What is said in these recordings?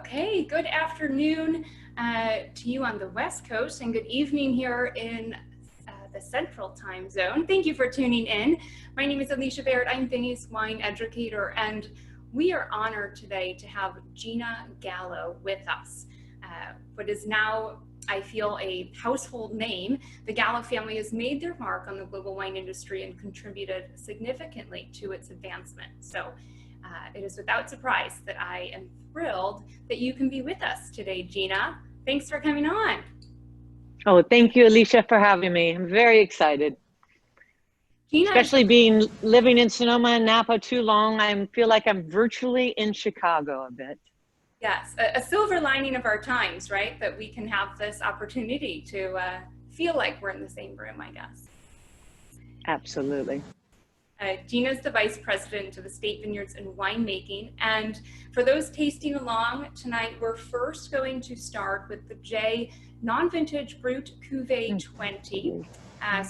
Okay, good afternoon to you on the West Coast and good evening here in the Central Time Zone. Thank you for tuning in. My name is Alicia Barrett. I'm Binny's wine educator, and we are honored today to have Gina Gallo with us. What is now, I feel, a household name. The Gallo family has made their mark on the global wine industry and contributed significantly to its advancement. So it is without surprise that I am thrilled that you can be with us today, Gina. Thanks for coming on. Oh, thank you, Alicia, for having me. I'm very excited. Gina, especially living in Sonoma and Napa too long, I feel like I'm virtually in Chicago a bit. Yes, a silver lining of our times, right? That we can have this opportunity to feel like we're in the same room, I guess. Absolutely. Gina's the vice president of Estate Vineyards and Winemaking. And for those tasting along tonight, we're first going to start with the J Non-Vintage Brut Cuvée 20.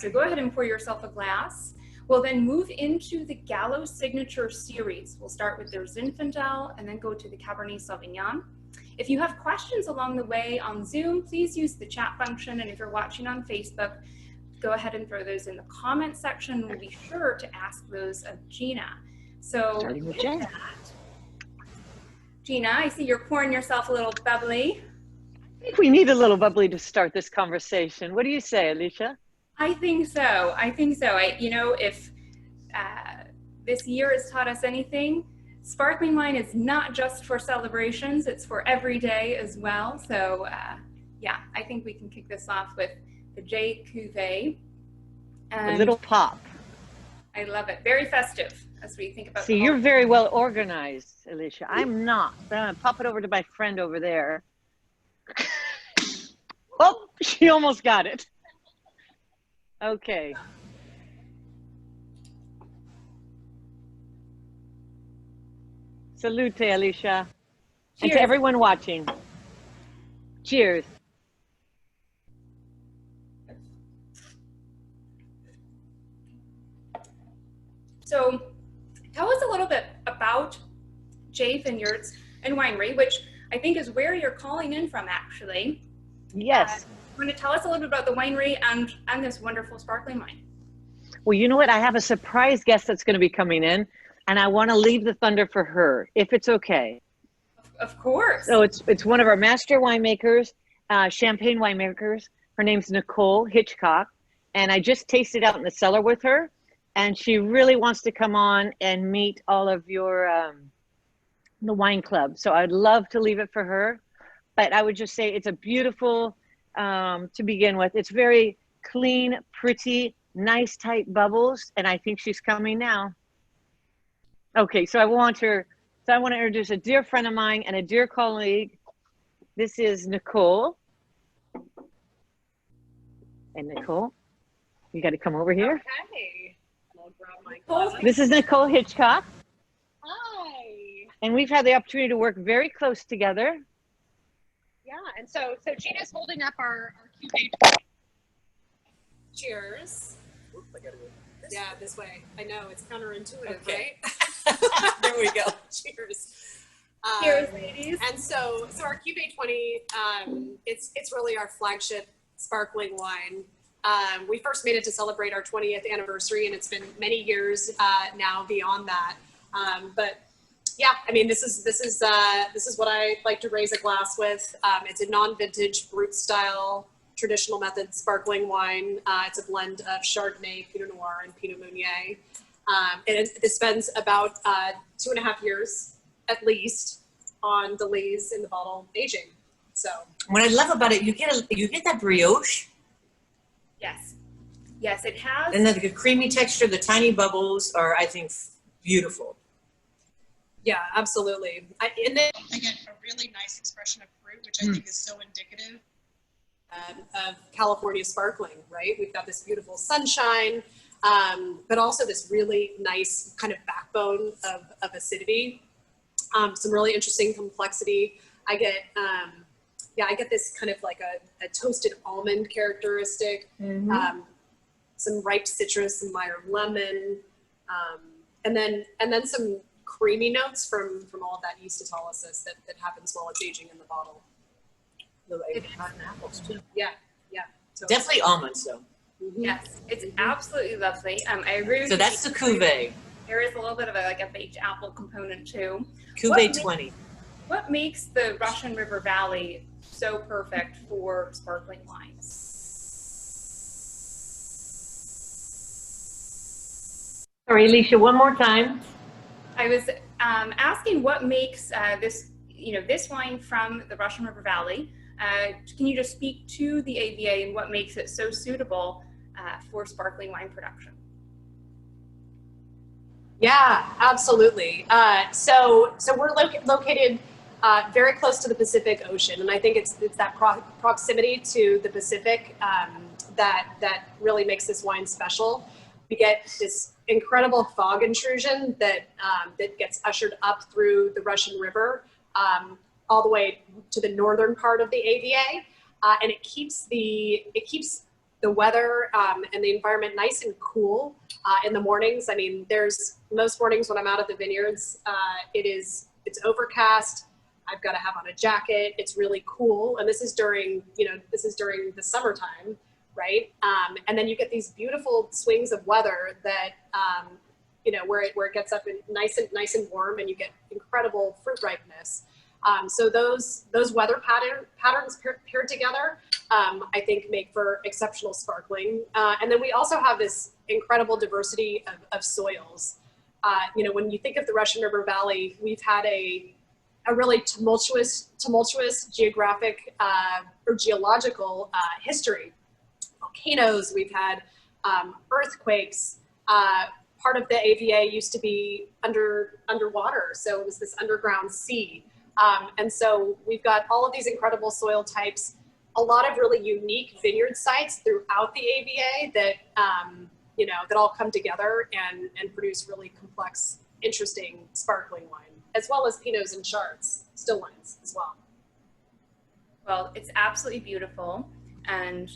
So go ahead and pour yourself a glass. We'll then move into the Gallow Signature Series. We'll start with their Zinfandel and then go to the Cabernet Sauvignon. If you have questions along the way on Zoom, please use the chat function. And if you're watching on Facebook, go ahead and throw those in the comment section. We'll be sure to ask those of Gina. So with that, Gina, I see you're pouring yourself a little bubbly. I think we need a little bubbly to start this conversation. What do you say, Alicia? I think so. I think so. You know, if this year has taught us anything, sparkling wine is not just for celebrations, it's for every day as well. So yeah, I think we can kick this off with the J Cuvée. A little pop. I love it. Very festive as we think about. See, you're very well organized, Alicia. I'm not. I'm gonna pop it over to my friend over there. Oh, she almost got it. Okay. Salute, Alicia. Cheers. And to everyone watching. Cheers. So tell us a little bit about J Vineyards and Winery, which I think is where you're calling in from, actually. Yes. You want to tell us a little bit about the winery and this wonderful sparkling wine? Well, you know what? I have a surprise guest that's going to be coming in, and I want to leave the thunder for her, if it's okay. Of course. So it's one of our master winemakers, champagne winemakers. Her name's Nicole Hitchcock, and I just tasted out in the cellar with her. And she really wants to come on and meet all of your, the wine club. So I'd love to leave it for her. But I would just say it's a beautiful, to begin with. It's very clean, pretty, nice, tight bubbles. And I think she's coming now. Okay, so I want to introduce a dear friend of mine and a dear colleague. This is Nicole. And Nicole, you got to come over here. Okay. Grab my This is Nicole Hitchcock. Hi. And we've had the opportunity to work very close together. Yeah, and so Gina's holding up our Cuvée. Cheers. Yeah, this way. I know, it's counterintuitive, okay. right? There we go. Cheers. Cheers, ladies. And so our Cuvée 20, it's really our flagship sparkling wine. We first made it to celebrate our 20th anniversary, and it's been many years now beyond that. But yeah, I mean, this is what I like to raise a glass with. It's a non-vintage brut style, traditional method sparkling wine. It's a blend of Chardonnay, Pinot Noir, and Pinot Meunier. And it spends about 2.5 years at least on delays in the bottle aging. So what I love about it, you get that brioche. Yes. Yes, it has. And the creamy texture, the tiny bubbles are, I think, beautiful. Yeah, absolutely. And then I get a really nice expression of fruit, which I think is so indicative of California sparkling, right? We've got this beautiful sunshine, but also this really nice kind of backbone of acidity. Some really interesting complexity. I get this kind of like a toasted almond characteristic, some ripe citrus, some Meyer lemon, and then some creamy notes from all of that yeastolysis that happens while it's aging in the bottle. The rotten apples too. Yeah, yeah. So Definitely almonds though. Yes, it's absolutely lovely. I agree with So you. that's the cuvee. There is a little bit of a baked apple component too. Cuvee 20. What makes the Russian River Valley so perfect for sparkling wines? Sorry, Alicia, one more time. I was asking what makes this wine from the Russian River Valley. Can you just speak to the AVA and what makes it so suitable for sparkling wine production? yeah, absolutely. So we're located very close to the Pacific Ocean, and I think it's that proximity to the Pacific that really makes this wine special. We get this incredible fog intrusion that gets ushered up through the Russian River all the way to the northern part of the AVA, and it keeps the weather and the environment nice and cool in the mornings. I mean, there's most mornings when I'm out at the vineyards, it's overcast. I've got to have on a jacket. It's really cool, and this is during the summertime, right? And then you get these beautiful swings of weather that where it gets up and nice and warm, and you get incredible fruit ripeness. So those weather patterns paired together, I think, make for exceptional sparkling. And then we also have this incredible diversity of soils. When you think of the Russian River Valley, we've had a really tumultuous geographic or geological history. Volcanoes, we've had earthquakes. Part of the AVA used to be underwater, so it was this underground sea. And so we've got all of these incredible soil types, a lot of really unique vineyard sites throughout the AVA that that all come together and produce really complex, interesting sparkling wine, as well as Pinots and Chards, still wines as well. Well, it's absolutely beautiful and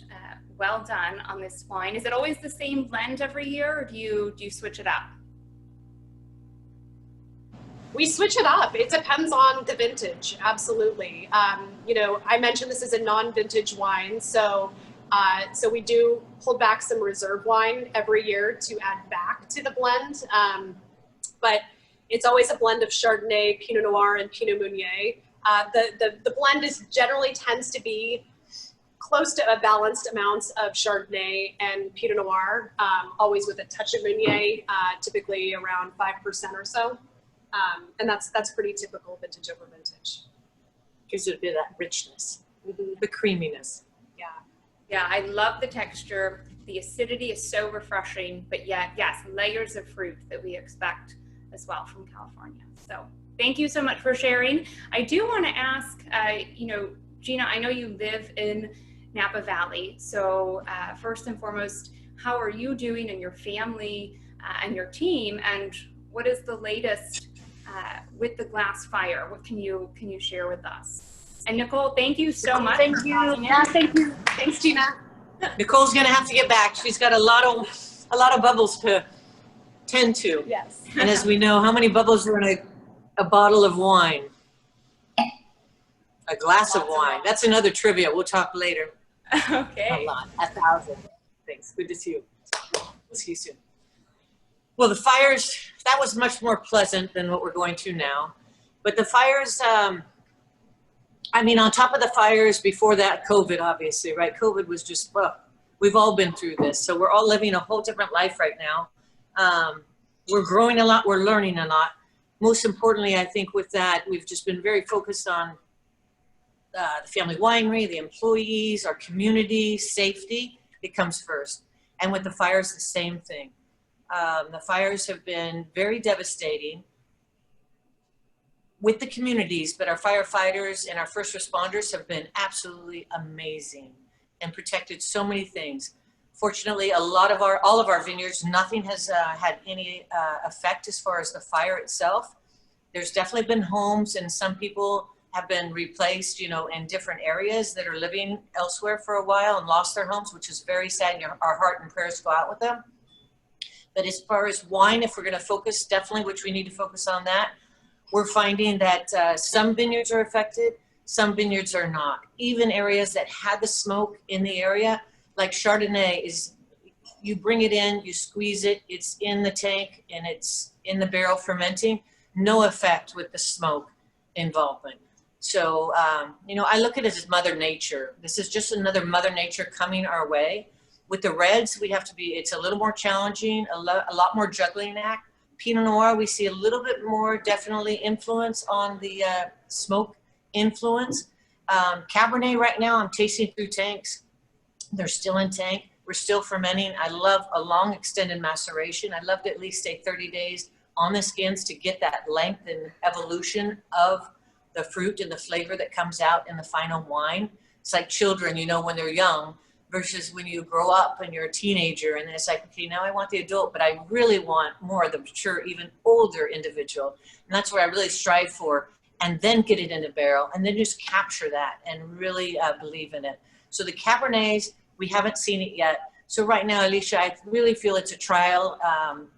well done on this wine. Is it always the same blend every year, or do you switch it up? We switch it up. It depends on the vintage, absolutely. I mentioned this is a non-vintage wine, so we do pull back some reserve wine every year to add back to the blend. But it's always a blend of Chardonnay, Pinot Noir, and Pinot Meunier. The blend generally tends to be close to a balanced amount of Chardonnay and Pinot Noir, always with a touch of Meunier, typically around 5% or so. And that's pretty typical vintage over vintage. Gives it a bit of that richness, the creaminess. Yeah. Yeah, I love the texture. The acidity is so refreshing, but yet, yes, layers of fruit that we expect as well from California. So thank you so much for sharing. I do want to ask, Gina, I know you live in Napa Valley. So first and foremost, how are you doing and your family and your team? And what is the latest with the glass fire? What can you share with us? And Nicole, thank you so much. Thank you. Yeah, thank you. Thanks, Gina. Nicole's gonna have to get back. She's got a lot of bubbles to tend to. Yes. And as we know, how many bubbles are in a bottle of wine? A glass of wine. That's another trivia. We'll talk later. Okay. A lot. 1,000. Thanks. Good to see you. We'll see you soon. Well, the fires, that was much more pleasant than what we're going to now. But the fires, on top of the fires before that, COVID, obviously, right? COVID was just, we've all been through this. So we're all living a whole different life right now. We're growing a lot. We're learning a lot. Most importantly, I think with that, we've just been very focused on the family winery, the employees, our community, safety. It comes first. And with the fires, the same thing. The fires have been very devastating with the communities, but our firefighters and our first responders have been absolutely amazing and protected so many things. Fortunately, all of our vineyards, nothing has had any effect as far as the fire itself. There's definitely been homes, and some people have been replaced, in different areas that are living elsewhere for a while and lost their homes, which is very sad. And our heart and prayers go out with them. But as far as wine, if we're going to focus, definitely, which we need to focus on that, we're finding that some vineyards are affected, some vineyards are not. Even areas that had the smoke in the area, like Chardonnay is, you bring it in, you squeeze it, it's in the tank and it's in the barrel fermenting, no effect with the smoke involvement. So, you know, I look at it as Mother Nature. This is just another Mother Nature coming our way. With the reds, we have to be, it's a little more challenging, a lot more juggling act. Pinot Noir, we see a little bit more definitely influence on the smoke influence. Cabernet right now, I'm tasting through tanks. They're still in tank. We're still fermenting. I love a long extended maceration. I love to at least stay 30 days on the skins to get that length and evolution of the fruit and the flavor that comes out in the final wine. It's like children, you know, when they're young versus when you grow up and you're a teenager and it's like, okay, now I want the adult, but I really want more of the mature, even older individual. And that's what I really strive for. And then get it in the barrel and then just capture that and really believe in it. So the Cabernets, we haven't seen it yet. So right now, Alicia, I really feel it's a trial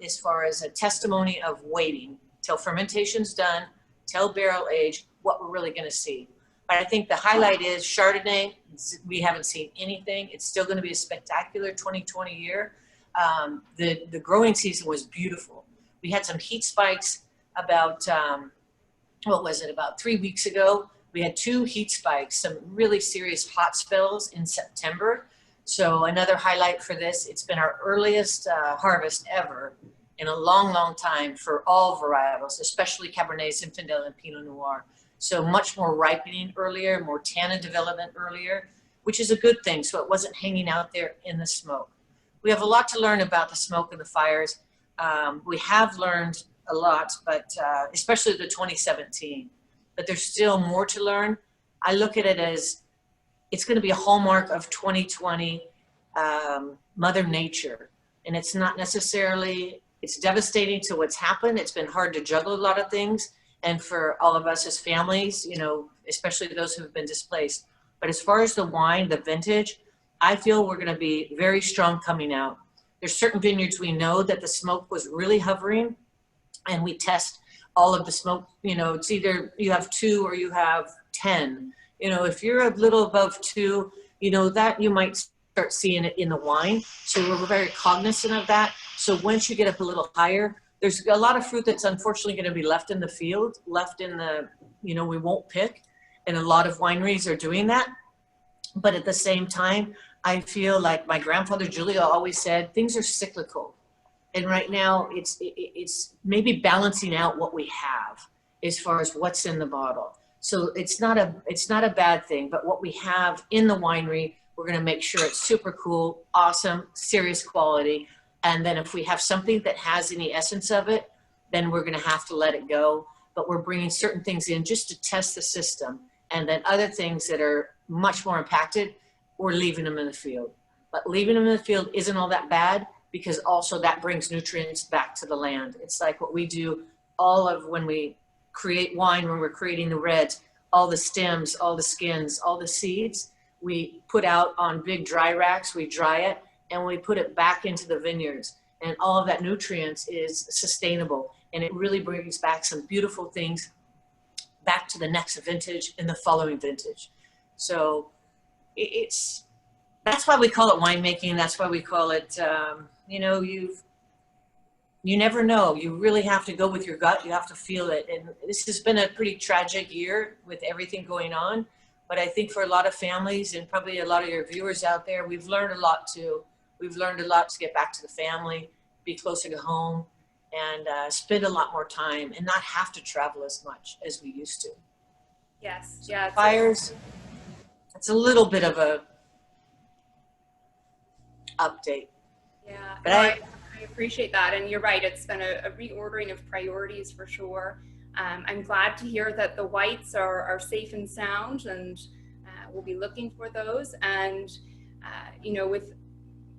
as far as a testimony of waiting till fermentation's done, till barrel age, what we're really gonna see. But I think the highlight is Chardonnay. We haven't seen anything. It's still gonna be a spectacular 2020 year. The growing season was beautiful. We had some heat spikes about, what was it, about 3 weeks ago. We had 2 heat spikes, some really serious hot spells in September. So another highlight for this, it's been our earliest harvest ever in a long, long time for all varietals, especially Cabernet, Zinfandel, and Pinot Noir. So much more ripening earlier, more tannin development earlier, which is a good thing. So it wasn't hanging out there in the smoke. We have a lot to learn about the smoke and the fires. We have learned a lot, but especially the 2017, but there's still more to learn. I look at it as it's going to be a hallmark of 2020 Mother Nature. And it's not necessarily, it's devastating to what's happened. It's been hard to juggle a lot of things. And for all of us as families, you know, especially those who have been displaced. But as far as the wine, the vintage, I feel we're going to be very strong coming out. There's certain vineyards we know that the smoke was really hovering, and we test all of the smoke. You know, it's either you have 2 or you have 10. You know, if you're a little above 2, you know, that you might start seeing it in the wine. So we're very cognizant of that. So once you get up a little higher, there's a lot of fruit that's unfortunately going to be left in the field, left in the, you know, we won't pick. And a lot of wineries are doing that. But at the same time, I feel like my grandfather Julia always said, things are cyclical. And right now it's maybe balancing out what we have as far as what's in the bottle. So it's not a bad thing, but what we have in the winery, we're going to make sure it's super cool, awesome, serious quality. And then if we have something that has any essence of it, then we're going to have to let it go. But we're bringing certain things in just to test the system. And then other things that are much more impacted, we're leaving them in the field. But leaving them in the field isn't all that bad, because also that brings nutrients back to the land. It's like what we do all of when we create wine, when we're creating the reds, all the stems, all the skins, all the seeds, we put out on big dry racks, we dry it, and we put it back into the vineyards. And all of that nutrients is sustainable. And it really brings back some beautiful things back to the next vintage and the following vintage. So that's why we call it winemaking. That's why we call it, you know, you never know. You really have to go with your gut. You have to feel it. And this has been a pretty tragic year with everything going on. But I think for a lot of families and probably a lot of your viewers out there, we've learned a lot too. We've learned a lot to get back to the family, be closer to home, and spend a lot more time and not have to travel as much as we used to. Yes, yeah. Fires, it's a little bit of a update. Yeah, but no, I appreciate that. And you're right, it's been a reordering of priorities for sure. I'm glad to hear that the whites are safe and sound, and we'll be looking for those. And you know, with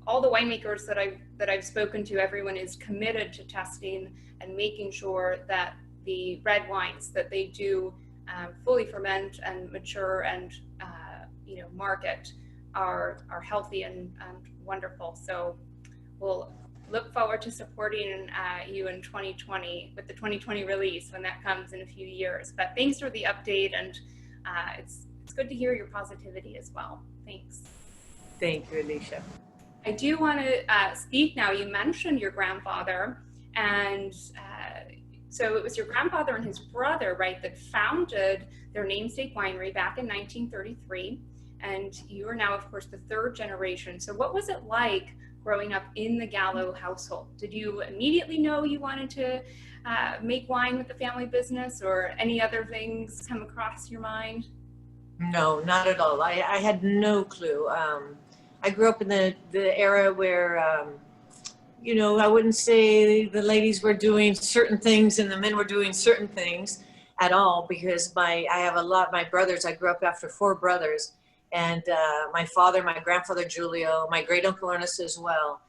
all the winemakers that I've spoken to, everyone is committed to testing and making sure that the red wines that they do fully ferment and mature and you know, market are healthy and wonderful. So we'll look forward to supporting you in 2020 with the 2020 release when that comes in a few years. But thanks for the update, and it's good to hear your positivity as well. Thanks. Thank you, Alicia. I do want to speak now. You mentioned your grandfather, and so it was your grandfather and his brother, right, that founded their namesake winery back in 1933. And you are now, of course, the third generation. So what was it like growing up in the Gallo household? Did you immediately know you wanted to make wine with the family business, or any other things come across your mind? No, not at all. I had no clue. I grew up in the era where, you know, I wouldn't say the ladies were doing certain things and the men were doing certain things at all, because my brothers, I grew up after 4 brothers, and my father, my grandfather Julio, my great uncle Ernest as well.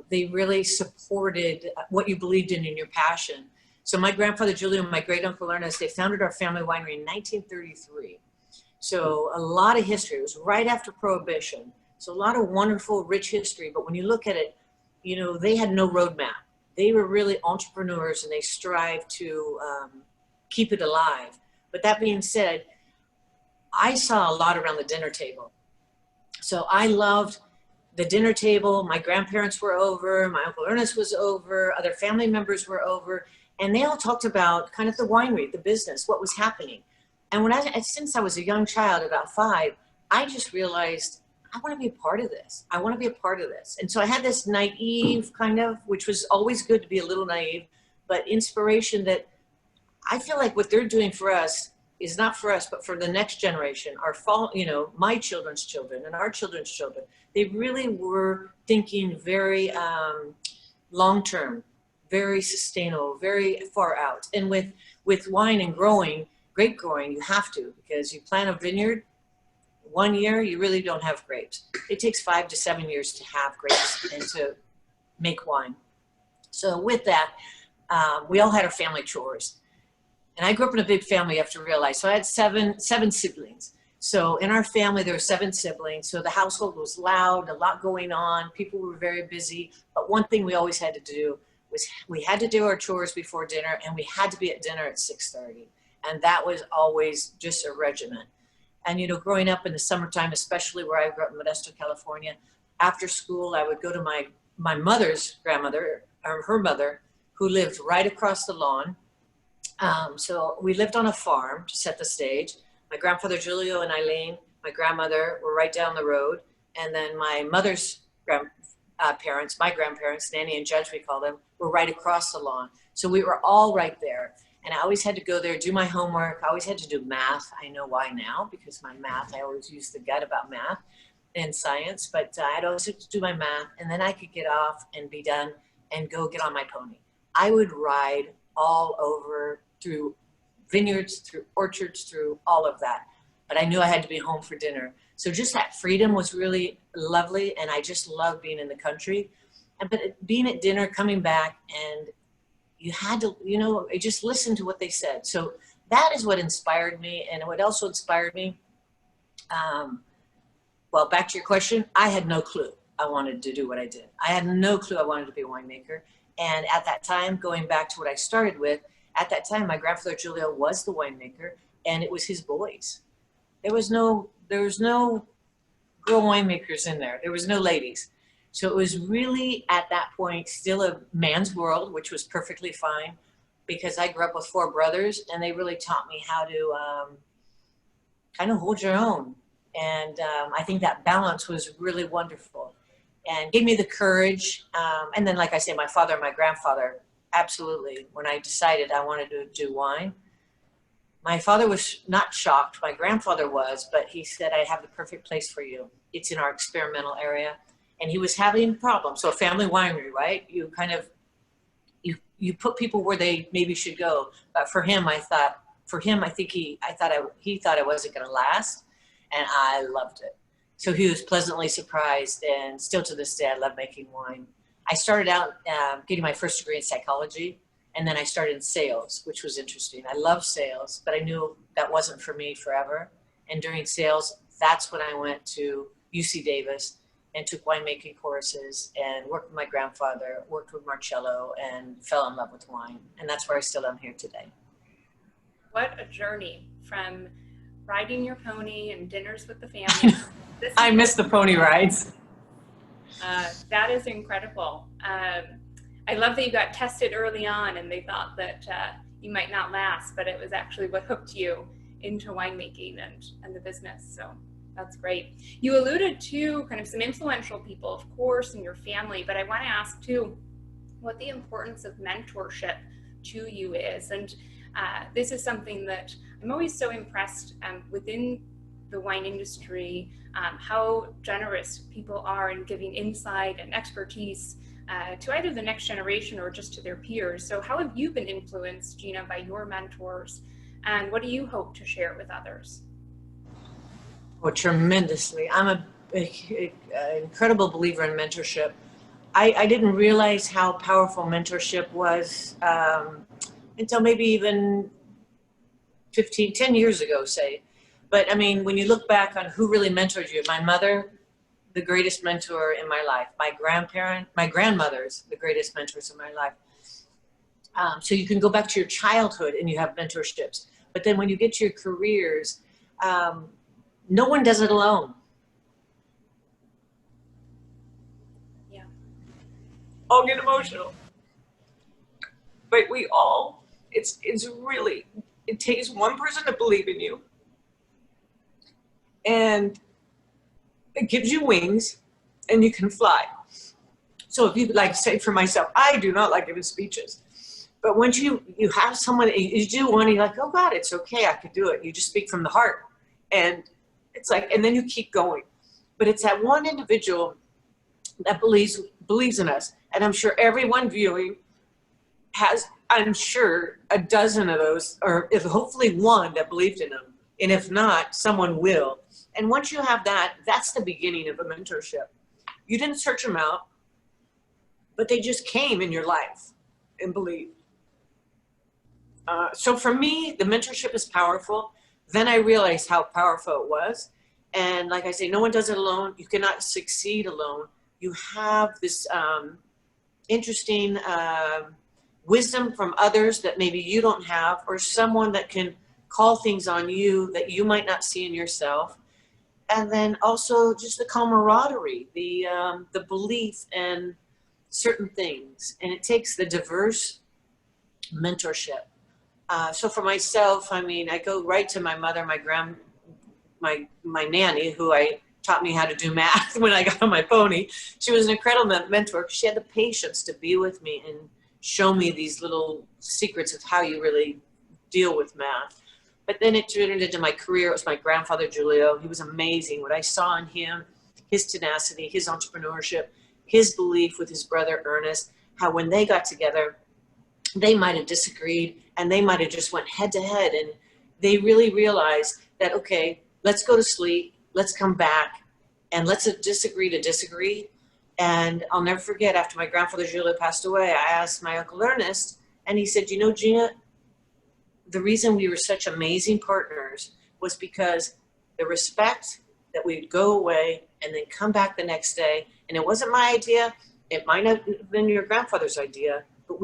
They really supported what you believed in your passion. So my grandfather Julio and my great uncle Ernest, they founded our family winery in 1933. So a lot of history. It was right after Prohibition. So a lot of wonderful, rich history. But when you look at it, you know, they had no roadmap. They were really entrepreneurs, and they strived to keep it alive. But that being said, I saw a lot around the dinner table. So I loved the dinner table. My grandparents were over, my Uncle Ernest was over, other family members were over, and they all talked about kind of the winery, the business, what was happening. And since I was a young child, about 5, I just realized, I want to be a part of this. I want to be a part of this. And so I had this naive kind of, which was always good to be a little naive, but inspiration that I feel like what they're doing for us is not for us, but for the next generation, my children's children and our children's children. They really were thinking very long-term, very sustainable, very far out. And with wine and grape growing, you have to, because you plant a vineyard, 1 year, you really don't have grapes. It takes 5 to 7 years to have grapes and to make wine. So with that, we all had our family chores. And I grew up in a big family, you have to realize. So I had seven siblings. So in our family, there were 7 siblings. So the household was loud, a lot going on. People were very busy. But one thing we always had to do was we had to do our chores before dinner, and we had to be at dinner at 6:30. And that was always just a regiment. And, you know, growing up in the summertime, especially where I grew up in Modesto, California, after school, I would go to my mother's grandmother, or her mother, who lived right across the lawn. So we lived on a farm, to set the stage. My grandfather Julio and Eileen, my grandmother, were right down the road. And then my mother's parents, my grandparents, Nanny and Judge, we call them, were right across the lawn. So we were all right there. And I always had to go there, do my homework. I always had to do math. I know why now, because my math, I always used the gut about math and science, but I'd always have to do my math, and then I could get off and be done and go get on my pony. I would ride all over, through vineyards, through orchards, through all of that. But I knew I had to be home for dinner. So just that freedom was really lovely, and I just loved being in the country. But being at dinner, coming back, and you had to, you know, I just listened to what they said. So that is what inspired me. And what also inspired me, well, back to your question, I had no clue I wanted to do what I did. I had no clue I wanted to be a winemaker. And at that time, going back to what I started with, at that time, my grandfather Julio was the winemaker, and it was his boys. There was no girl winemakers in there. There was no ladies. So it was really, at that point, still a man's world, which was perfectly fine, because I grew up with 4 brothers, and they really taught me how to kind of hold your own. And I think that balance was really wonderful and gave me the courage. And then, like I say, my father and my grandfather, absolutely, when I decided I wanted to do wine, my father was not shocked. My grandfather was, but he said, I have the perfect place for you. It's in our experimental area. And he was having problems. So a family winery, right? You kind of, you put people where they maybe should go. But for him, I thought he thought I wasn't going to last. And I loved it. So he was pleasantly surprised. And still to this day, I love making wine. I started out getting my first degree in psychology. And then I started in sales, which was interesting. I love sales, but I knew that wasn't for me forever. And during sales, that's when I went to UC Davis and took winemaking courses and worked with my grandfather, worked with Marcello, and fell in love with wine. And that's where I still am here today. What a journey from riding your pony and dinners with the family. I miss the pony rides. That is incredible. I love that you got tested early on and they thought that you might not last, but it was actually what hooked you into winemaking and the business. So that's great. You alluded to kind of some influential people, of course, in your family, but I want to ask too, what the importance of mentorship to you is. And this is something that I'm always so impressed within the wine industry, how generous people are in giving insight and expertise to either the next generation or just to their peers. So how have you been influenced, Gina, by your mentors, and what do you hope to share with others? Oh, tremendously. I'm an incredible believer in mentorship. I didn't realize how powerful mentorship was until maybe even 10 years ago, say. But I mean, when you look back on who really mentored you, my mother, the greatest mentor in my life, my grandmother's the greatest mentors in my life. So you can go back to your childhood and you have mentorships. But then when you get to your careers, no one does it alone. Yeah. I'll get emotional. But we all, it's really, it takes one person to believe in you. And it gives you wings and you can fly. So if you like say for myself, I do not like giving speeches. But once you have someone, you do one, you're like, oh God, it's okay, I could do it. You just speak from the heart. And it's like, and then you keep going. But it's that one individual that believes in us. And I'm sure everyone viewing has, I'm sure, a dozen of those, or if hopefully one that believed in them. And if not, someone will. And once you have that, that's the beginning of a mentorship. You didn't search them out, but they just came in your life and believed. So for me, the mentorship is powerful. Then I realized how powerful it was. And like I say, no one does it alone. You cannot succeed alone. You have this interesting wisdom from others that maybe you don't have, or someone that can call things on you that you might not see in yourself. And then also just the camaraderie, the belief in certain things. And it takes the diverse mentorship. So for myself, I mean, I go right to my mother, my nanny, who taught me how to do math when I got on my pony. She was an incredible mentor. She had the patience to be with me and show me these little secrets of how you really deal with math. But then it turned into my career. It was my grandfather, Julio. He was amazing. What I saw in him, his tenacity, his entrepreneurship, his belief with his brother, Ernest, how when they got together, they might have disagreed and they might have just went head to head. And they really realized that, okay, let's go to sleep. Let's come back and let's disagree to disagree. And I'll never forget, after my grandfather, Julio, passed away, I asked my uncle Ernest, and he said, you know, Gina, the reason we were such amazing partners was because the respect that we'd go away and then come back the next day. And it wasn't my idea. It might have been your grandfather's idea, but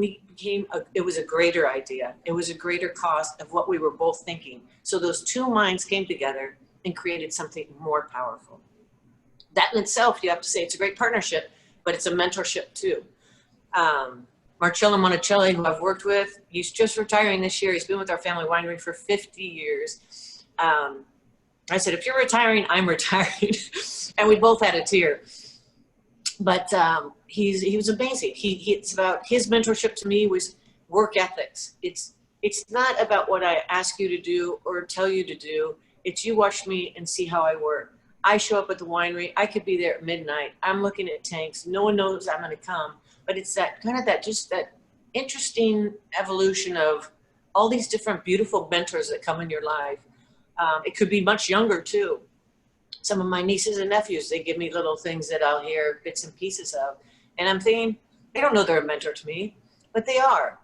it was a greater idea. It was a greater cause of what we were both thinking. So those two minds came together and created something more powerful. That in itself, you have to say it's a great partnership, but it's a mentorship too. Marcello Monticelli, who I've worked with, he's just retiring this year. He's been with our family winery for 50 years. I said, if you're retiring, I'm retiring. And we both had a tear. But he was amazing. It's about his mentorship to me was work ethics. It's not about what I ask you to do or tell you to do. It's you watch me and see how I work. I show up at the winery. I could be there at midnight. I'm looking at tanks. No one knows I'm going to come. But it's that interesting evolution of all these different beautiful mentors that come in your life. It could be much younger too. Some of my nieces and nephews, they give me little things that I'll hear bits and pieces of. And I'm thinking, they don't know they're a mentor to me, but they are.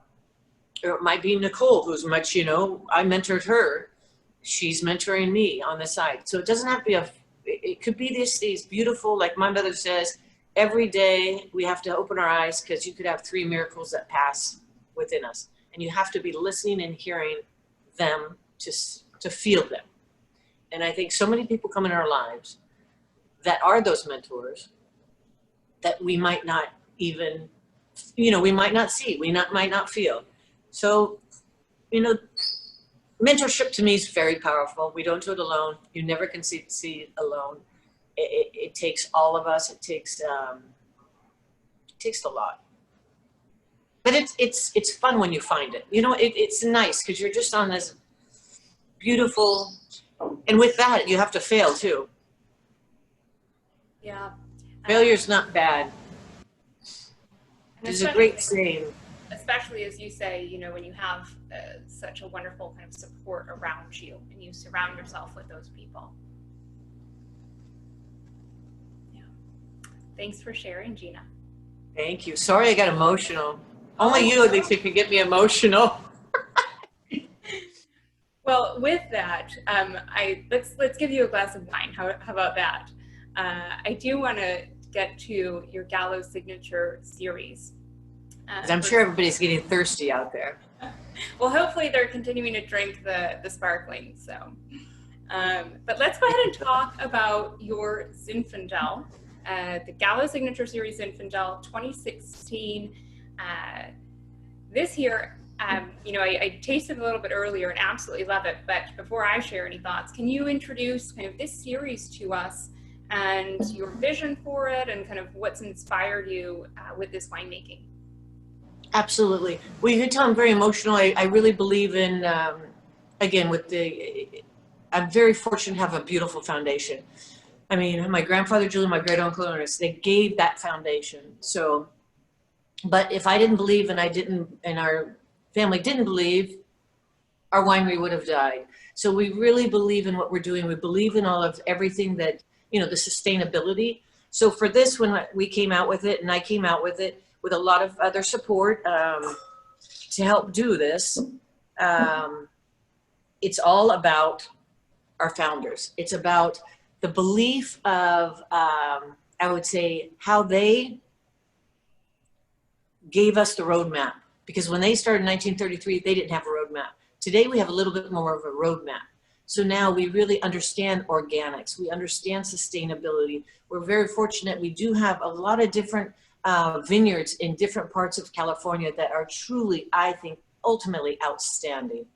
Or it might be Nicole, who's much, I mentored her. She's mentoring me on the side. So it doesn't have to be it could be these beautiful, like my mother says, every day we have to open our eyes because you could have 3 miracles that pass within us. And you have to be listening and hearing them to feel them. And I think so many people come in our lives that are those mentors that we might not even, we might not see, might not feel. So, mentorship to me is very powerful. We don't do it alone. You never can see it alone. It takes all of us. It takes a lot. But it's fun when you find it. It's nice because you're just on this beautiful, and with that you have to fail too. Yeah. Failure's not bad. There's a great saying. Especially as you say, when you have such a wonderful kind of support around you and you surround yourself with those people. Yeah. Thanks for sharing, Gina. Thank you. Sorry I got emotional. Only you, Alicia, can get me emotional. Well, with that, let's give you a glass of wine. How about that? I do want to get to your Gallow signature series. I'm sure everybody's getting thirsty out there. Well, hopefully they're continuing to drink the sparkling. So, but let's go ahead and talk about your Zinfandel, the Gallow signature series Zinfandel 2016. This year, I tasted a little bit earlier and absolutely love it. But before I share any thoughts, can you introduce kind of this series to us and your vision for it and kind of what's inspired you with this winemaking? Absolutely. Well, you can tell I'm very emotional. I really believe in, again, I'm very fortunate to have a beautiful foundation. I mean, my grandfather, Julie, my great uncle, they gave that foundation. So, but if I didn't believe and our family didn't believe, our winery would have died. So we really believe in what we're doing. We believe in everything that, the sustainability. So for this, when we came out with it, and I came out with it, with a lot of other support to help do this. It's all about our founders. It's about the belief of, I would say, how they gave us the roadmap. Because when they started in 1933, they didn't have a roadmap. Today, we have a little bit more of a roadmap. So now we really understand organics. We understand sustainability. We're very fortunate. We do have a lot of different vineyards in different parts of California that are truly, I think, ultimately outstanding.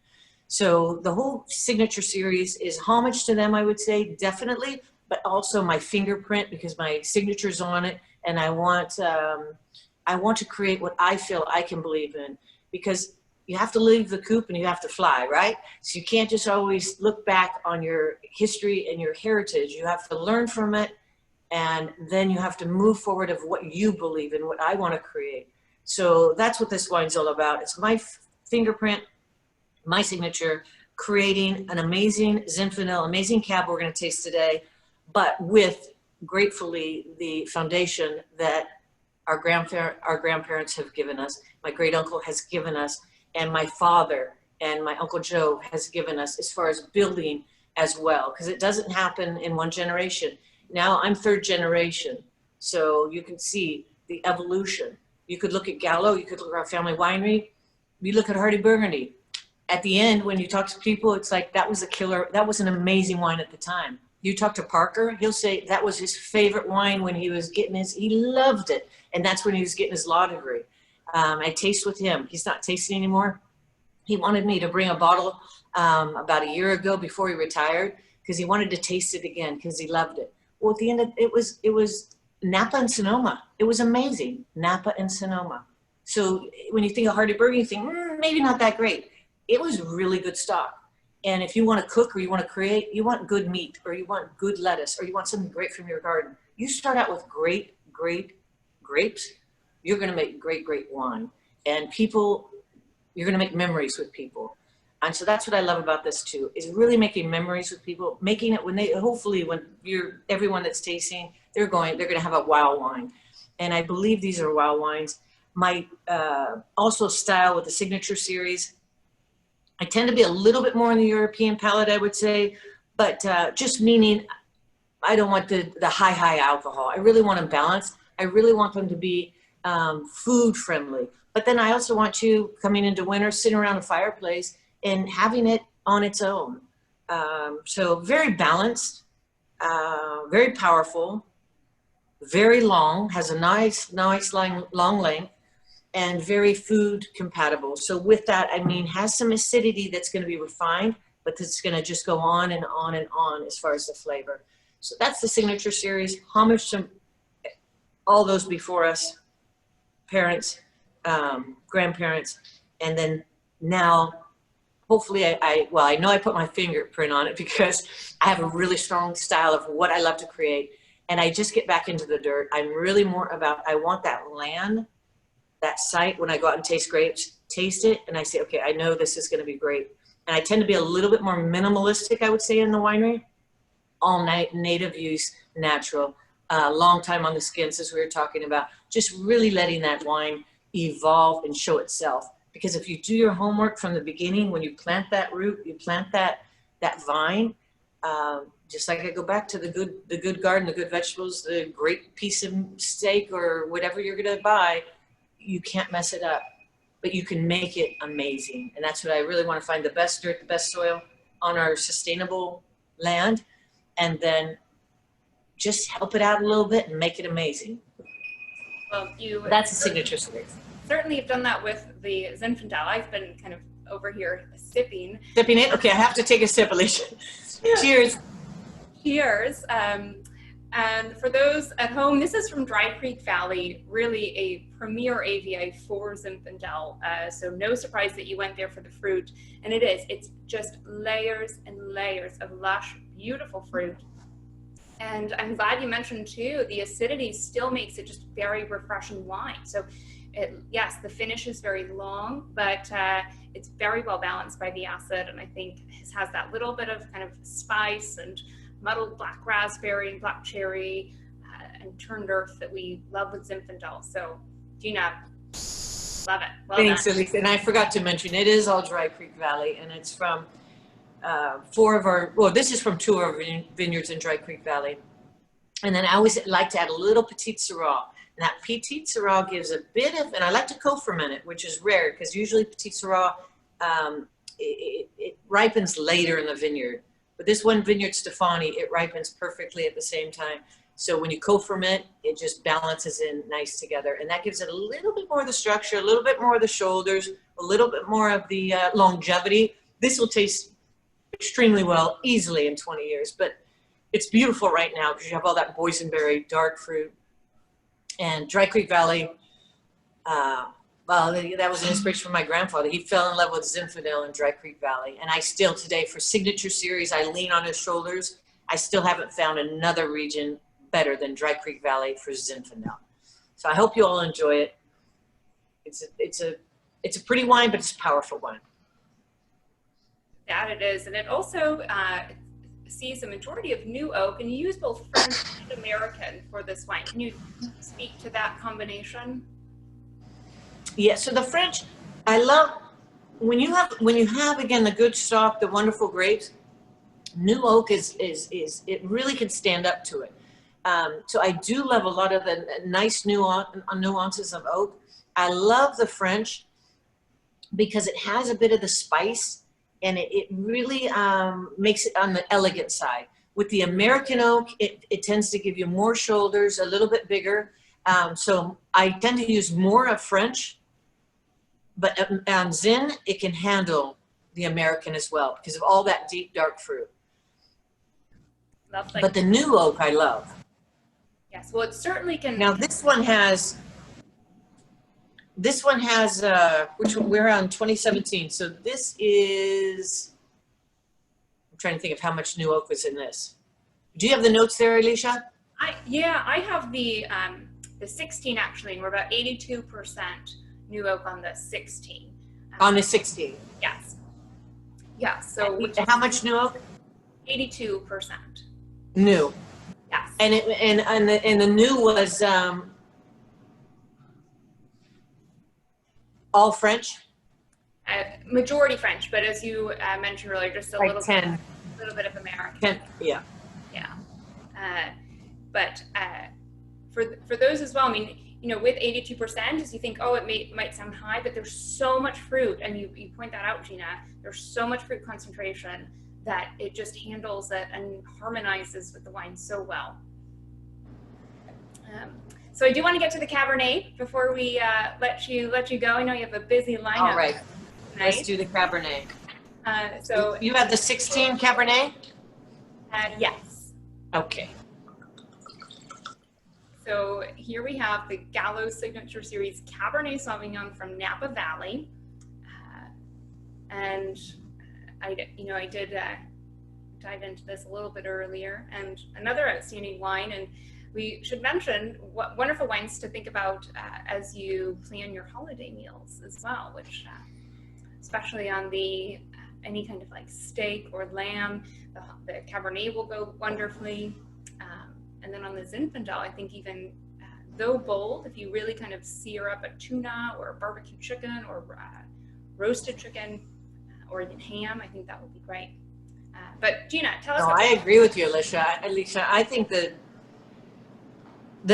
So the whole signature series is homage to them, I would say, definitely, but also my fingerprint because my signature's on it, and I want to create what I feel I can believe in, because you have to leave the coop and you have to fly, right? So you can't just always look back on your history and your heritage. You have to learn from it. And then you have to move forward of what you believe in, what I want to create. So that's what this wine's all about. It's my fingerprint, my signature, creating an amazing Zinfandel, amazing cab we're going to taste today, but with, gratefully, the foundation that our grandparents have given us, my great uncle has given us, and my father and my Uncle Joe has given us as far as building as well, because it doesn't happen in one generation. Now I'm 3rd generation, so you can see the evolution. You could look at Gallow, you could look at our family winery, you look at Hardy Burgundy. At the end, when you talk to people, it's like, that was a killer, that was an amazing wine at the time. You talk to Parker, he'll say that was his favorite wine when he was getting he loved it. And that's when he was getting his law degree. I taste with him, he's not tasting anymore. He wanted me to bring a bottle about a year ago before he retired, because he wanted to taste it again, because he loved it. Well, at the end, it was Napa and Sonoma. It was amazing, Napa and Sonoma. So when you think of Hardy Burgundy, you think, maybe not that great. It was really good stock. And if you want to cook or you want to create, you want good meat or you want good lettuce or you want something great from your garden, you start out with great grapes, you're going to make great wine. And people, you're going to make memories with people. And so that's what I love about this too, is really making memories with people, making it when they, hopefully when everyone that's tasting, they're going to have a wow wine. And I believe these are wow wines. My also style with the signature series, I tend to be a little bit more in the European palate, I would say, but just meaning I don't want the high alcohol. I really want them balanced. I really want them to be food friendly. But then I also want you coming into winter, sitting around a fireplace and having it on its own. So very balanced, very powerful, very long, has a nice long length, and very food compatible. So with that, I mean, has some acidity that's going to be refined, but it's going to just go on and on and on as far as the flavor. So that's the Signature Series. Homage to all those before us, parents, grandparents, and then now, hopefully I know I put my fingerprint on it because I have a really strong style of what I love to create, and I just get back into the dirt. I'm really more about, I want that land, that site, when I go out and taste grapes, taste it, and I say, okay, I know this is going to be great. And I tend to be a little bit more minimalistic, I would say, in the winery. All native use, natural, long time on the skins, as we were talking about, just really letting that wine evolve and show itself. Because if you do your homework from the beginning, when you plant that root, you plant that vine, just like I go back to the good garden, the good vegetables, the great piece of steak or whatever you're going to buy, you can't mess it up, but you can make it amazing. And that's what I really want to find, the best dirt, the best soil on our sustainable land, and then just help it out a little bit and make it amazing. Well, that's a Signature Series. Certainly have done that with the Zinfandel. I've been kind of over here sipping. Sipping it? Okay, I have to take a sip, Alicia. Cheers. Cheers. And for those at home, this is from Dry Creek Valley, really a premier AVA for Zinfandel. So no surprise that you went there for the fruit. And it's just layers and layers of lush, beautiful fruit. And I'm glad you mentioned too, the acidity still makes it just very refreshing wine. So yes, the finish is very long, but it's very well balanced by the acid. And I think it has that little bit of kind of spice and muddled black raspberry and black cherry and turned earth that we love with Zinfandel. So Gina, love it. Well Thanks, done. Alicia. And I forgot to mention, it is all Dry Creek Valley, and it's from this is from 2 of our vineyards in Dry Creek Valley. And then I always like to add a little Petite Syrah. And that Petite Syrah gives a bit of, and I like to co-ferment it, which is rare because usually Petite Syrah, it ripens later in the vineyard. But this one vineyard, Stefani, it ripens perfectly at the same time. So when you co-ferment, it just balances in nice together. And that gives it a little bit more of the structure, a little bit more of the shoulders, a little bit more of the longevity. This will taste extremely well, easily in 20 years. But it's beautiful right now because you have all that boysenberry, dark fruit. And Dry Creek Valley, that was an inspiration from my grandfather. He fell in love with Zinfandel in Dry Creek Valley. And I still today, for Signature Series, I lean on his shoulders. I still haven't found another region better than Dry Creek Valley for Zinfandel. So I hope you all enjoy it. It's a pretty wine, but it's a powerful wine. That it is. And it also sees a majority of new oak, and you use both French and American for this wine. Can you speak to that combination? Yeah, so the French, I love, when you have again the good stock, the wonderful grapes, new oak is it really can stand up to it. So I do love a lot of the nice nuances of oak. I love the French because it has a bit of the spice, and it really makes it on the elegant side. With the American oak, it tends to give you more shoulders, a little bit bigger. So I tend to use more of French, but on Zin, it can handle the American as well because of all that deep, dark fruit. Lovely. But the new oak, I love. Yes, well, it certainly can. Now this one has, which we're on 2017. So this is, I'm trying to think of how much new oak was in this. Do you have the notes there, Alicia? I have the 16 actually, and we're about 82% new oak on the 16. On the 16. Yes. Yeah. So how much new oak? 82%. New. Yes. And the new was all French. Majority French, but as you mentioned earlier, just a like little 10. bit of American. 10, yeah. Yeah. But for those as well, I mean, you know, with 82%, as you think, oh, it might sound high, but there's so much fruit, and you point that out, Gina, there's so much fruit concentration that it just handles it and harmonizes with the wine so well. So I do want to get to the Cabernet before we let you go. I know you have a busy lineup. All right, tonight. let's do the Cabernet. So you have the 16 Cabernet? yes. Okay. So here we have the Gallow Signature Series Cabernet Sauvignon from Napa Valley. And I did dive into this a little bit earlier, and another outstanding wine. And we should mention what wonderful wines to think about as you plan your holiday meals as well, which especially on the any kind of like steak or lamb, the Cabernet will go wonderfully. And then on the Zinfandel, I think even though bold, if you really kind of sear up a tuna or a barbecue chicken or roasted chicken or even ham, I think that would be great. But Gina, tell us. No, I agree with you, Alicia. I think the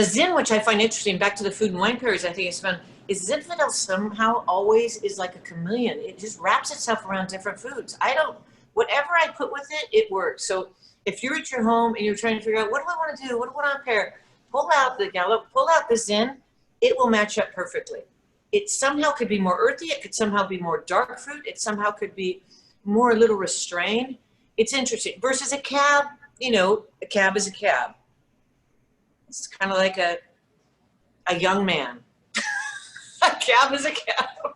Zin, which I find interesting, back to the food and wine pairings, I think it's fun, is Zinfandel somehow always is like a chameleon. It just wraps itself around different foods. Whatever I put with it, it works. So if you're at your home and you're trying to figure out, what do I want to do? What do I want to pair? Pull out the Gallo, pull out the Zin. It will match up perfectly. It somehow could be more earthy. It could somehow be more dark fruit. It somehow could be more a little restrained. It's interesting. Versus a cab, you know, a cab is a cab. It's kind of like a young man. A cab is a cab.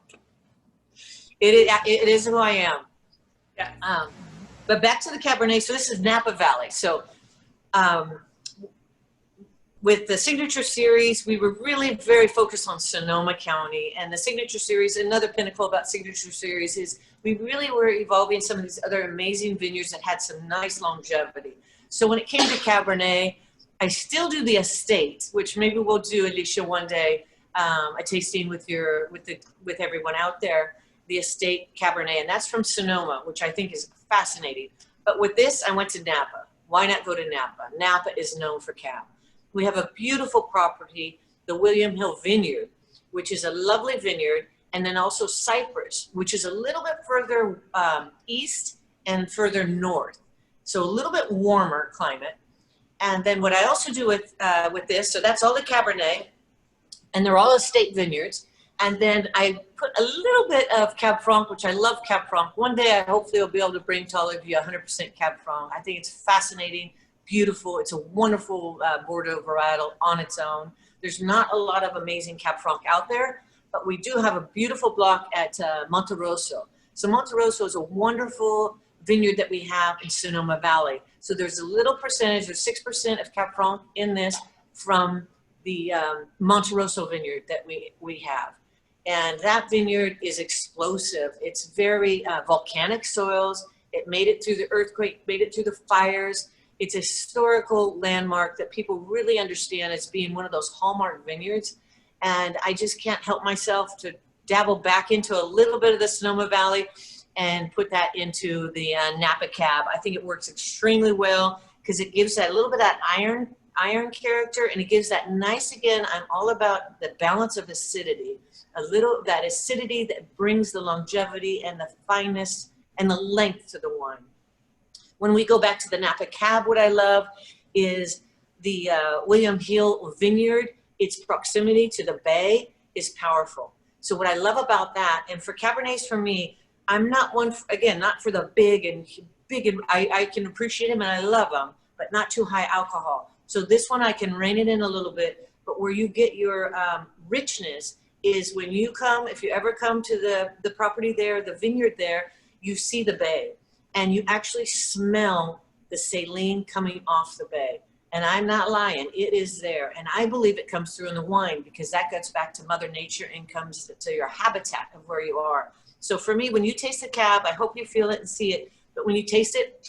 It is who I am. Yeah. But back to the Cabernet. So this is Napa Valley. So with the Signature Series, we were really very focused on Sonoma County. And the Signature Series, another pinnacle about Signature Series is we really were evolving some of these other amazing vineyards that had some nice longevity. So when it came to Cabernet, I still do the estate, which maybe we'll do, Alicia, one day, a tasting with everyone out there, the estate Cabernet, and that's from Sonoma, which I think is fascinating. But with this, I went to Napa. Why not go to Napa? Napa is known for Cab. We have a beautiful property, the William Hill Vineyard, which is a lovely vineyard, and then also Cypress, which is a little bit further east and further north. So a little bit warmer climate. And then what I also do with this, so that's all the Cabernet, and they're all estate vineyards. And then I put a little bit of Cab Franc, which I love Cab Franc. One day I hopefully will be able to bring to all of you 100% Cab Franc. I think it's fascinating, beautiful. It's a wonderful Bordeaux varietal on its own. There's not a lot of amazing Cab Franc out there, but we do have a beautiful block at Monte Rosso. So Monte Rosso is a wonderful vineyard that we have in Sonoma Valley. So there's a little percentage, there's 6% of Cab Franc in this from the Monte Rosso vineyard that we have. And that vineyard is explosive. It's very volcanic soils. It made it through the earthquake, made it through the fires. It's a historical landmark that people really understand as being one of those hallmark vineyards. And I just can't help myself to dabble back into a little bit of the Sonoma Valley and put that into the Napa Cab. I think it works extremely well because it gives that little bit of that iron character, and it gives that nice, again, I'm all about the balance of acidity. A little, that acidity that brings the longevity and the fineness and the length to the wine. When we go back to the Napa Cab, what I love is the William Hill Vineyard. Its proximity to the bay is powerful. So what I love about that, and for Cabernets for me, I'm not one, again, not for the big and I can appreciate them and I love them, but not too high alcohol. So this one I can rein it in a little bit, but where you get your richness is when you come, if you ever come to the property there, the vineyard there, you see the bay and you actually smell the saline coming off the bay. And I'm not lying, it is there. And I believe it comes through in the wine because that gets back to Mother Nature and comes to your habitat of where you are. So for me, when you taste the Cab, I hope you feel it and see it, but when you taste it,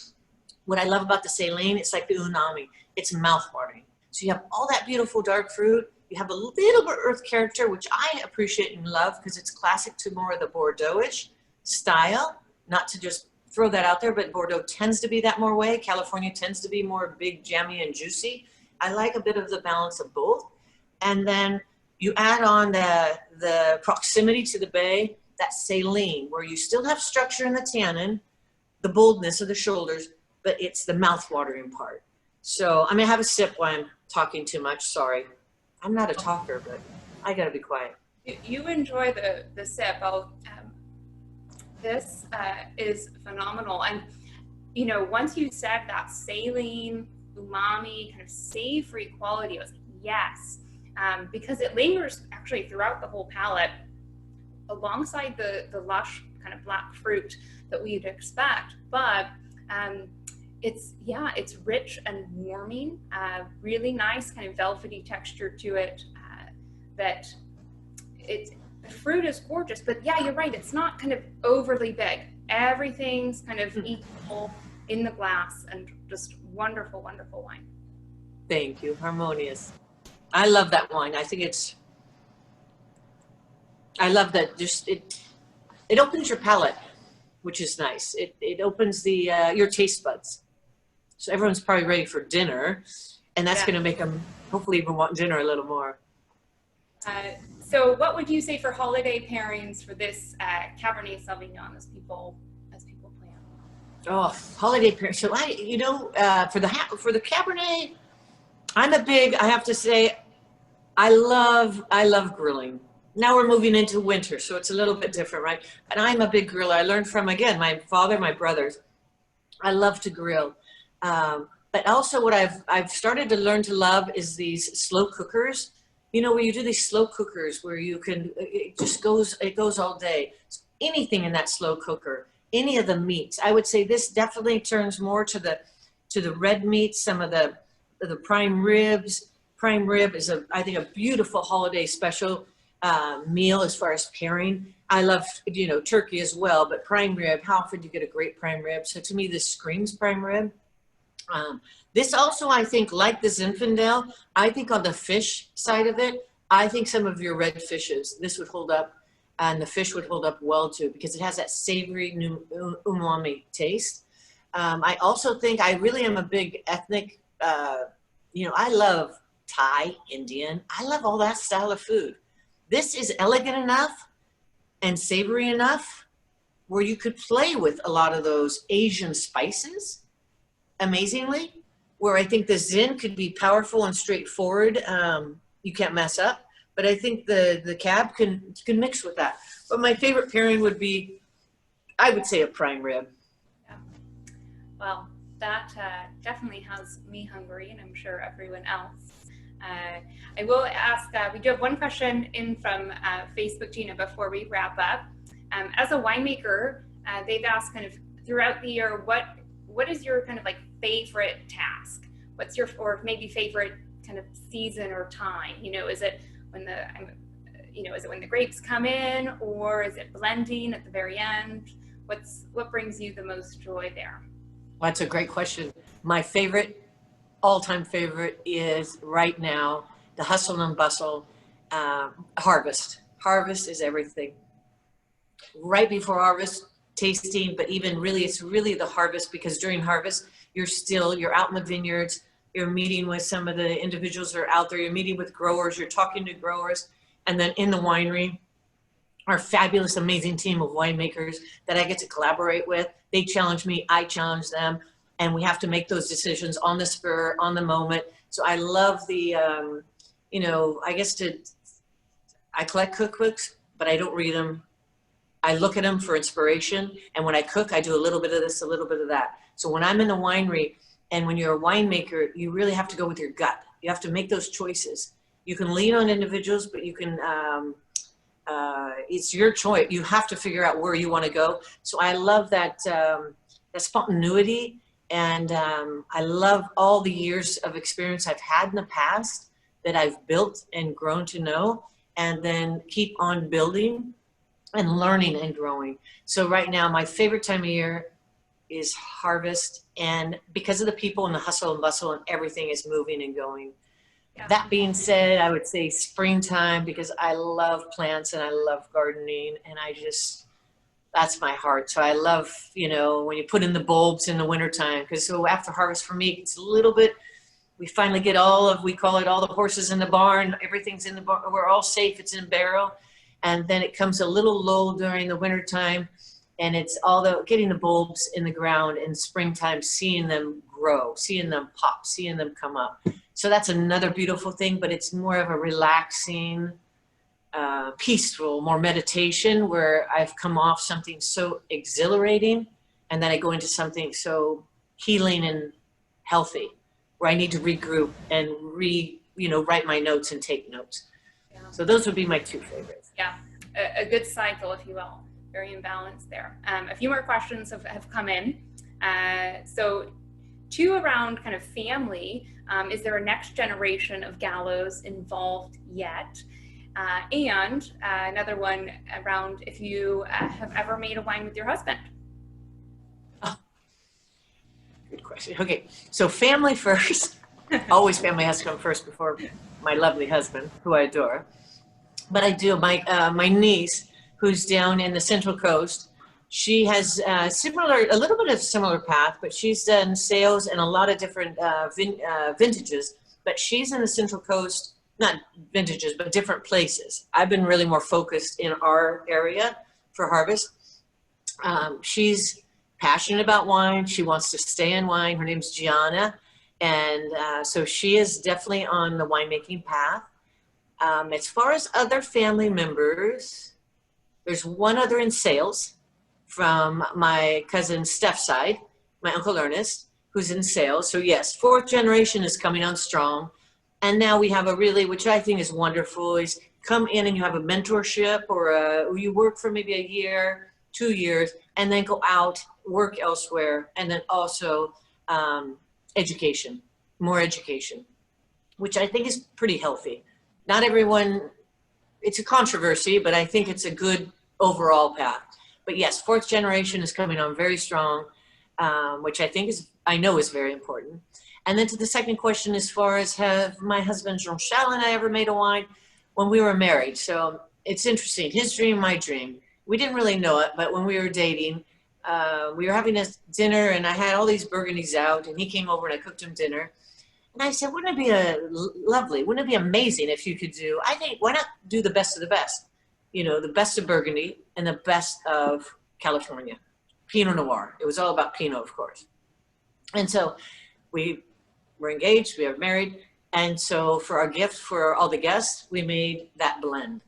what I love about the saline, it's like the umami, it's mouth-watering. So you have all that beautiful dark fruit, you have a little bit earth character, which I appreciate and love because it's classic to more of the Bordeaux-ish style, not to just throw that out there, but Bordeaux tends to be that more way. California tends to be more big, jammy, and juicy. I like a bit of the balance of both. And then you add on the proximity to the bay, that saline, where you still have structure in the tannin, the boldness of the shoulders, but it's the mouth-watering part. So I'm gonna have a sip while I'm talking too much, sorry. I'm not a talker, but I gotta be quiet. You enjoy the sip. This is phenomenal. And, you know, once you said that saline, umami, kind of savory quality, I was like, yes, because it lingers actually throughout the whole palate alongside the lush kind of black fruit that we'd expect. But it's rich and warming, really nice kind of velvety texture to it. The fruit is gorgeous, but yeah, you're right. It's not kind of overly big. Everything's kind of equal in the glass, and just wonderful, wonderful wine. Thank you, harmonious. I love that wine. I love that. Just it opens your palate, which is nice. It opens the your taste buds. So everyone's probably ready for dinner, and that's going to make them hopefully even want dinner a little more. So what would you say for holiday pairings for this Cabernet Sauvignon as people plan? Oh, holiday pairing. So for the Cabernet, I have to say, I love grilling. Now we're moving into winter, so it's a little bit different, right? And I'm a big griller. I learned from, again, my father, my brothers. I love to grill. But also what I've started to learn to love is these slow cookers. You know, where you do these slow cookers where you can, it goes all day. So anything in that slow cooker, any of the meats. I would say this definitely turns more to the red meats, some of the prime ribs. Prime rib is I think a beautiful holiday special meal as far as pairing. I love, turkey as well, but prime rib, how often do you get a great prime rib? So to me, this screams prime rib. This also, I think, like the Zinfandel, I think on the fish side of it, I think some of your red fishes, this would hold up, and the fish would hold up well too, because it has that savory umami taste. I also think I really am a big ethnic, I love Thai, Indian. I love all that style of food. This is elegant enough and savory enough where you could play with a lot of those Asian spices amazingly, where I think the Zin could be powerful and straightforward. You can't mess up, but I think the Cab can mix with that. But my favorite pairing would be, I would say, a prime rib. Yeah. Well, that definitely has me hungry, and I'm sure everyone else. I will ask, we do have one question in from Facebook, Gina, before we wrap up. As a winemaker, they've asked kind of throughout the year, what is your kind of like favorite task? What's your, or maybe favorite kind of season or time? Is it when the grapes come in, or is it blending at the very end? What brings you the most joy there? Well, that's a great question. My favorite, all-time favorite is right now, the hustle and bustle, harvest. Harvest is everything. Right before harvest, tasting, but even really, it's really the harvest, because during harvest, you're out in the vineyards, you're meeting with some of the individuals that are out there, you're meeting with growers, you're talking to growers, and then in the winery, our fabulous, amazing team of winemakers that I get to collaborate with. They challenge me, I challenge them, and we have to make those decisions on the spur, on the moment. So I love the, I collect cookbooks, but I don't read them. I look at them for inspiration, and when I cook, I do a little bit of this, a little bit of that. So when I'm in the winery, and when you're a winemaker, you really have to go with your gut. You have to make those choices. You can lean on individuals, but you can, it's your choice. You have to figure out where you want to go. So I love that, that spontaneity, and I love all the years of experience I've had in the past that I've built and grown to know, and then keep on building and learning and growing. So right now, my favorite time of year is harvest, and because of the people and the hustle and bustle and everything is moving and going. Yeah. That being said, I would say springtime, because I love plants and I love gardening, and that's my heart. So I love, you know, when you put in the bulbs in the wintertime, because so after harvest for me, it's a little bit, we finally get we call it all the horses in the barn, everything's in the barn, we're all safe, it's in barrel. And then it comes a little lull during the wintertime, and it's all getting the bulbs in the ground in springtime, seeing them grow, seeing them pop, seeing them come up. So that's another beautiful thing, but it's more of a relaxing, peaceful, more meditation, where I've come off something so exhilarating, and then I go into something so healing and healthy, where I need to regroup and write my notes and take notes. Yeah. So those would be my two favorites. Yeah, a good cycle, if you will. Very imbalanced there. A few more questions have come in. So two around kind of family. Is there a next generation of Gallows involved yet? And another one around if you have ever made a wine with your husband. Oh, good question. Okay, so family first. Always family has to come first before my lovely husband, who I adore. But I do, my niece, who's down in the Central Coast, she has a little bit of similar path, but she's done sales in a lot of different vintages, but she's in the Central Coast, not vintages, but different places. I've been really more focused in our area for harvest. She's passionate about wine. She wants to stay in wine. Her name's Gina. And so she is definitely on the winemaking path. As far as other family members, there's one other in sales from my cousin Steph's side, my Uncle Ernest, who's in sales. So yes, fourth generation is coming on strong. And now we have which I think is wonderful, is come in and you have a mentorship or you work for maybe a year, 2 years, and then go out, work elsewhere, and then also education, more education, which I think is pretty healthy. Not everyone, it's a controversy, but I think it's a good overall path. But yes, fourth generation is coming on very strong, which I know is very important. And then to the second question, as far as have my husband Jean-Charles and I ever made a wine? When we were married. So it's interesting, his dream, my dream. We didn't really know it, but when we were dating, we were having a dinner and I had all these Burgundies out and he came over and I cooked him dinner. And I said, wouldn't it be lovely, wouldn't it be amazing if you could do, I think, why not do the best of the best? You know, the best of Burgundy and the best of California. Pinot Noir. It was all about Pinot, of course. And so we were engaged, we were married. And so for our gift for all the guests, we made that blend.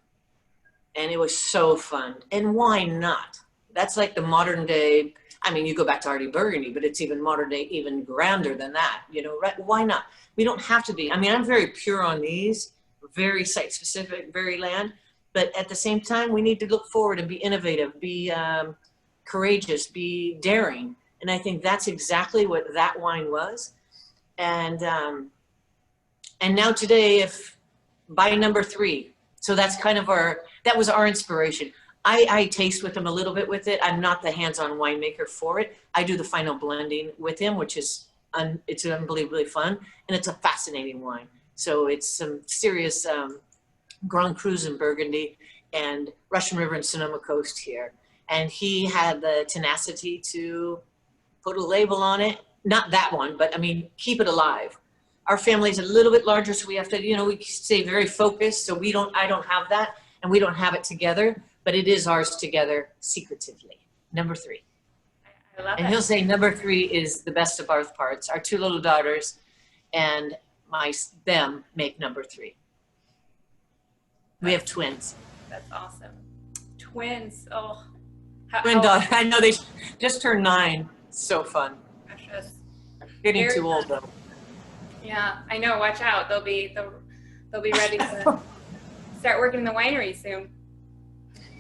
And it was so fun. And why not? That's like the modern day, I mean, you go back to Hardy Burgundy, but it's even modern day, even grander than that, you know, right? Why not? We don't have to be. I mean, I'm very pure on these, very site specific, very land, but at the same time, we need to look forward and be innovative, be courageous, be daring. And I think that's exactly what that wine was. And now today, if by number 3, so that's kind of that was our inspiration. I taste with him a little bit with it. I'm not the hands-on winemaker for it. I do the final blending with him, which is, it's unbelievably fun. And it's a fascinating wine. So it's some serious Grand Crus in Burgundy and Russian River and Sonoma Coast here. And he had the tenacity to put a label on it. Not that one, but I mean, keep it alive. Our family's a little bit larger, so we have to, you know, we stay very focused. So I don't have that, and we don't have it together, but it is ours together secretively. Number 3. I love it. And he'll say number 3 is the best of both parts. Our 2 little daughters and them make number 3. We have twins. That's awesome. Twins. Oh, Twin daughter. I know they just turned 9. So fun. Precious. Getting Very too old fun. though. Yeah, I know. Watch out. They'll be ready to start working in the winery soon.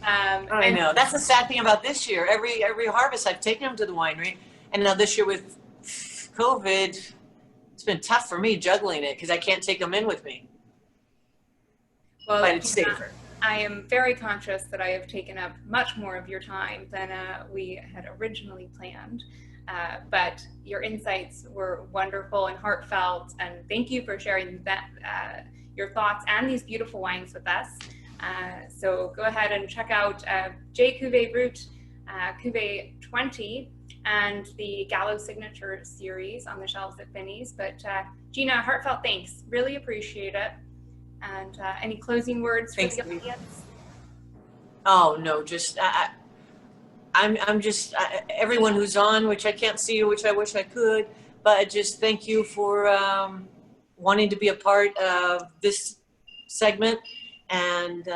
I know. That's the sad thing about this year. Every harvest, I've taken them to the winery, and now this year with COVID, it's been tough for me juggling it because I can't take them in with me. Well, but it's safer. I am very conscious that I have taken up much more of your time than we had originally planned. But your insights were wonderful and heartfelt, and thank you for sharing that, your thoughts and these beautiful wines with us. So go ahead and check out J. Cuvée Brut Cuvée 20 and the Gallow Signature series on the shelves at Binny's. But Gina, heartfelt thanks. Really appreciate it. And any closing words for the audience? Oh, no, just I'm just everyone who's on, which I can't see, which I wish I could, but just thank you for wanting to be a part of this segment and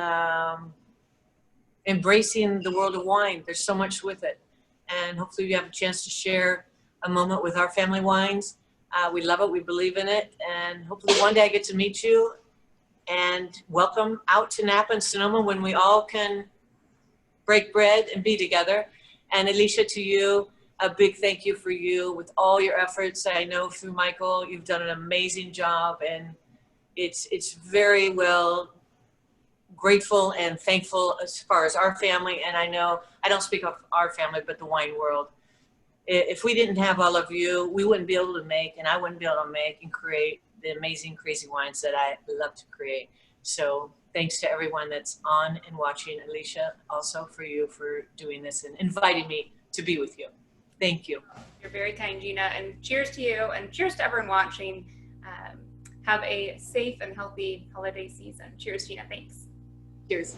embracing the world of wine. There's so much with it, and hopefully you have a chance to share a moment with our family wines. We love it, we believe in it, and hopefully one day I get to meet you. And welcome out to Napa and Sonoma when we all can break bread and be together. And Alicia, to you, a big thank you for you with all your efforts. I know through Michael, you've done an amazing job, and it's very well grateful and thankful as far as our family. And I know, I don't speak of our family, but the wine world. If we didn't have all of you, we wouldn't be able to make, and I wouldn't be able to make and create the amazing, crazy wines that I love to create. So thanks to everyone that's on and watching. Alicia, also for you for doing this and inviting me to be with you. Thank you. You're very kind, Gina, and cheers to you, and cheers to everyone watching. Have a safe and healthy holiday season. Cheers, Gina. Thanks. Cheers.